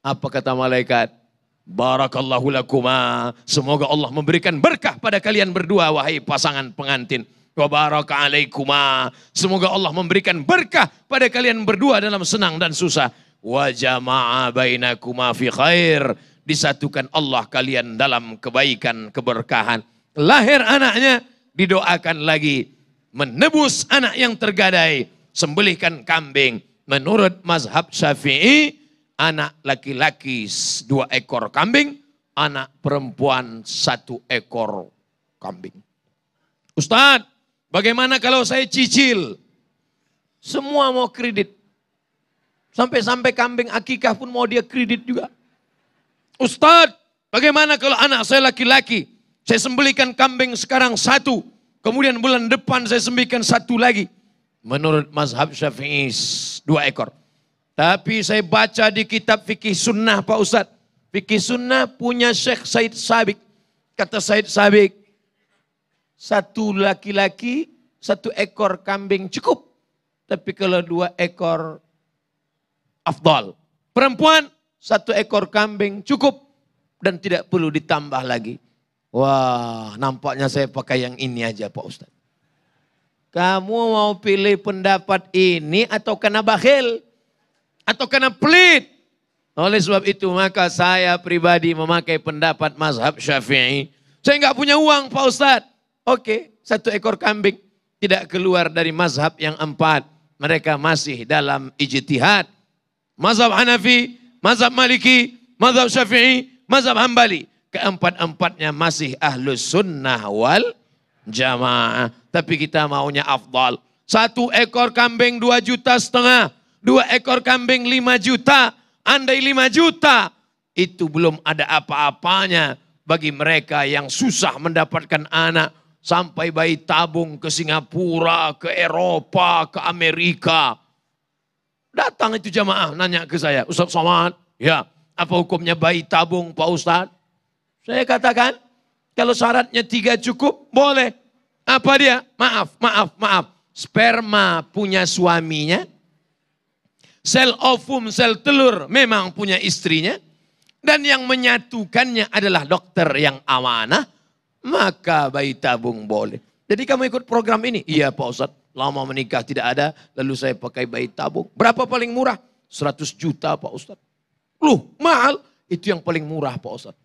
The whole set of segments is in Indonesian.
Apa kata malaikat? Barakallahu lakuma. Semoga Allah memberikan berkah pada kalian berdua, wahai pasangan pengantin. Wa baraka alaikuma. Semoga Allah memberikan berkah pada kalian berdua dalam senang dan susah. Wa jama'a bainakuma fi khair. Disatukan Allah kalian dalam kebaikan, keberkahan. Lahir anaknya, didoakan lagi. Menebus anak yang tergadai, sembelihkan kambing. Menurut mazhab Syafi'i, anak laki-laki 2 ekor kambing, anak perempuan 1 ekor kambing. Ustadz, bagaimana kalau saya cicil? Semua mau kredit. Sampai-sampai kambing akikah pun mau dia kredit juga. Ustadz, bagaimana kalau anak saya laki-laki? Saya sembelihkan kambing sekarang 1. Kemudian bulan depan saya sembelihkan 1 lagi. Menurut mazhab Syafi'i 2 ekor. Tapi saya baca di kitab fikih sunnah Pak Ustadz. Fikih sunnah punya Syekh Said Sabiq. Kata Said Sabiq, 1 laki-laki 1 ekor kambing cukup. Tapi kalau 2 ekor afdal. Perempuan 1 ekor kambing cukup. Dan tidak perlu ditambah lagi. Wah, nampaknya saya pakai yang ini aja Pak Ustadz. Kamu mau pilih pendapat ini atau kena bakhil? Atau karena pelit. Oleh sebab itu maka saya pribadi memakai pendapat mazhab Syafi'i. Saya nggak punya uang Pak Ustadz. Oke, 1 ekor kambing. Tidak keluar dari mazhab yang 4. Mereka masih dalam ijtihad. Mazhab Hanafi, mazhab Maliki, mazhab Syafi'i, mazhab Hambali. Keempat-empatnya masih ahlus sunnah wal jamaah. Tapi kita maunya afdal. 1 ekor kambing 2,5 juta. 2 ekor kambing 5 juta, andai 5 juta, itu belum ada apa-apanya bagi mereka yang susah mendapatkan anak. Sampai bayi tabung ke Singapura, ke Eropa, ke Amerika. Datang itu jamaah nanya ke saya, Ustaz Somad, ya apa hukumnya bayi tabung Pak Ustaz? Saya katakan, kalau syaratnya 3 cukup, boleh. Apa dia? Maaf. Sperma punya suaminya. Sel ovum, sel telur memang punya istrinya. Dan yang menyatukannya adalah dokter yang amanah. Maka bayi tabung boleh. Jadi kamu ikut program ini? Iya Pak Ustadz. Lama menikah tidak ada. Lalu saya pakai bayi tabung. Berapa paling murah? 100 juta Pak Ustadz. Loh mahal? Itu yang paling murah Pak Ustadz.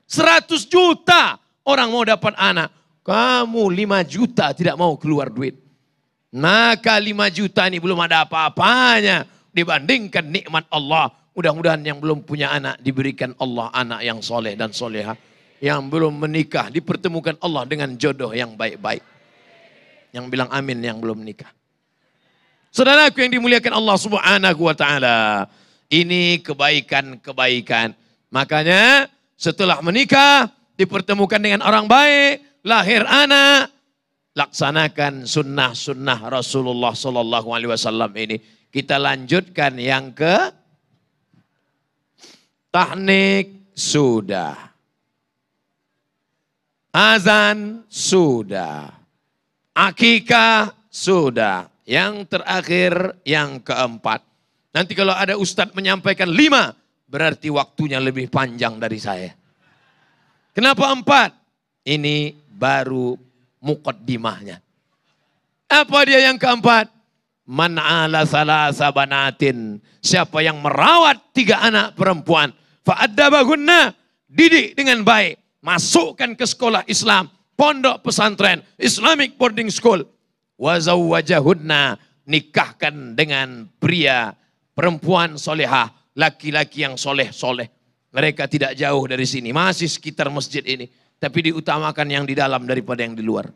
100 juta orang mau dapat anak. Kamu 5 juta tidak mau keluar duit. Maka 5 juta ini belum ada apa-apanya. Dibandingkan nikmat Allah. Mudah-mudahan yang belum punya anak diberikan Allah anak yang soleh dan soleha. Yang belum menikah dipertemukan Allah dengan jodoh yang baik-baik. Yang bilang amin yang belum menikah. Saudaraku yang dimuliakan Allah Subhanahu wa taala. Ini kebaikan-kebaikan. Makanya setelah menikah dipertemukan dengan orang baik, lahir anak, laksanakan sunnah-sunnah Rasulullah sallallahu alaihi wasallam ini. Kita lanjutkan yang ke tahnik sudah. Azan sudah. Akikah sudah. Yang terakhir yang keempat. Nanti kalau ada ustadz menyampaikan 5, berarti waktunya lebih panjang dari saya. Kenapa 4? Ini baru muqaddimahnya. Apa dia yang keempat? Man ala salasa banatin. Siapa yang merawat 3 anak perempuan. Fa'addabahunna. Didik dengan baik. Masukkan ke sekolah Islam. Pondok pesantren. Islamic boarding school. Wazawwajahunna. Nikahkan dengan pria. Perempuan solehah. Laki-laki yang soleh-soleh. Mereka tidak jauh dari sini. Masih sekitar masjid ini. Tapi diutamakan yang di dalam daripada yang di luar.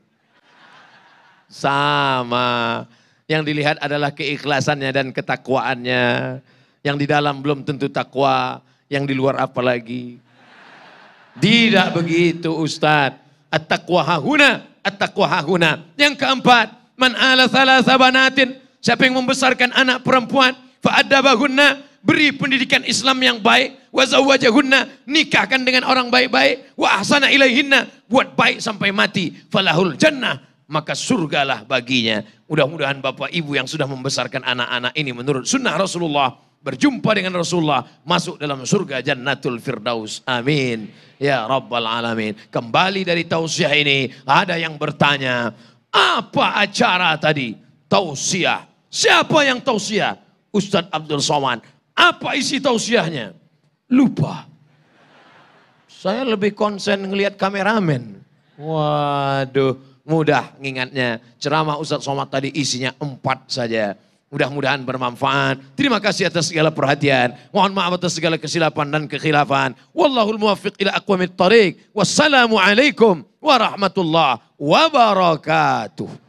Sama. Yang dilihat adalah keikhlasannya dan ketakwaannya. Yang di dalam belum tentu takwa. Yang di luar apalagi. Tidak begitu Ustadz. At-taqwa hahuna. At-taqwa hahuna. Yang keempat. Man ala thalatha banatin. Siapa yang membesarkan anak perempuan. Fa'addabahunna. Beri pendidikan Islam yang baik. Wa zawwajahunna. Nikahkan dengan orang baik-baik. Wa ahsana ilaihinna. Buat baik sampai mati. Falahul jannah. Maka surgalah baginya. Mudah-mudahan Bapak Ibu yang sudah membesarkan anak-anak ini menurut sunnah Rasulullah, berjumpa dengan Rasulullah, masuk dalam surga Jannatul Firdaus. Amin. Ya Rabbal Alamin. Kembali dari tausiah ini, ada yang bertanya, apa acara tadi? Tausiah. Siapa yang tausiah? Ustadz Abdul Somad. Apa isi tausiahnya? Lupa. Saya lebih konsen ngelihat kameramen. Waduh, mudah ngingatnya. Ceramah Ustadz Somad tadi isinya 4 saja. Mudah-mudahan bermanfaat. Terima kasih atas segala perhatian. Mohon maaf atas segala kesilapan dan kekhilafan. Wallahul muwaffiq ila aqwamit thariq. Wassalamualaikum warahmatullahi wabarakatuh.